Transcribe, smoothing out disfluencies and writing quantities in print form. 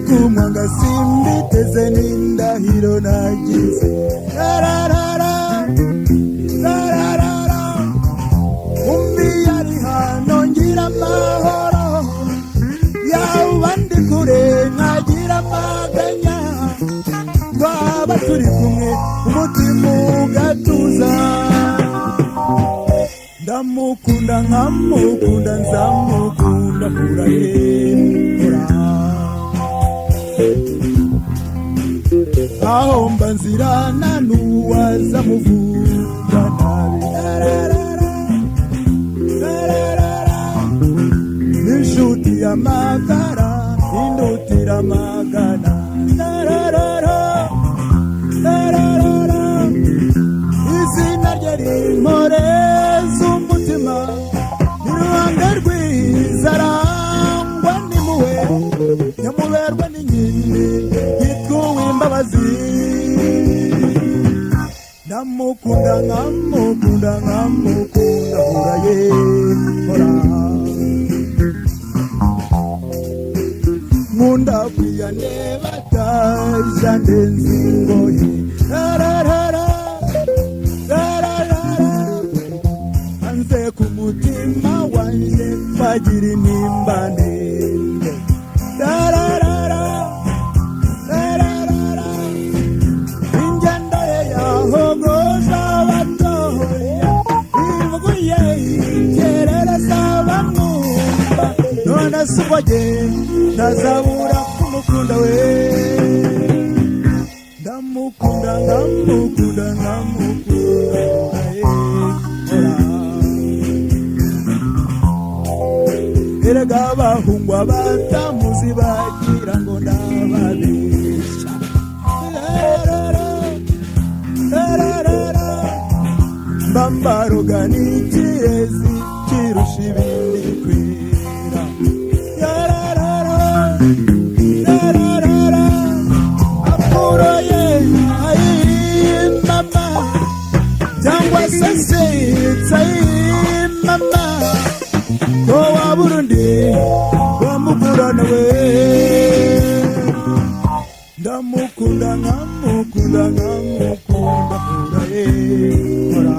kumwanga simbiteze n'indahiro nagize umbi yari hano ngira amahoro yaba ndi kure nkagira amaganya twaba turi kumwe umutima ugatuza ndamukunda nkamukunda nzamukunda kurahemura aho mba nzirana n'uwaza muvuga nabi n'inshuti y'amagara indutira amagana izina rye rimporeza umutima iruhande rwiza arangwa n'impuhwe nyamuberwa n'inkindi yitwa imbabazi ndamukunda nkamukunda nkamukunda huraye hora nkunda kwiyandeba taja ndenze ingoyi hanze ku mutima wanjye bagira inimba ndende ingendo ye yahogoza abatoya ivuguye ikerereza bamwumva none si ubwo ntazabura kumukunda we ndamukunda nkamukunda nkamukunda erega abahungu abatamuzi bagira ngo ndababesha mbambaroga n'ikirezi kirusha ibindi kwera apuroye ayimama cyangwa se sitsa ayimama ko waburundi wamugurana we ndamukunda nkamukunda nkamukunda huraye hora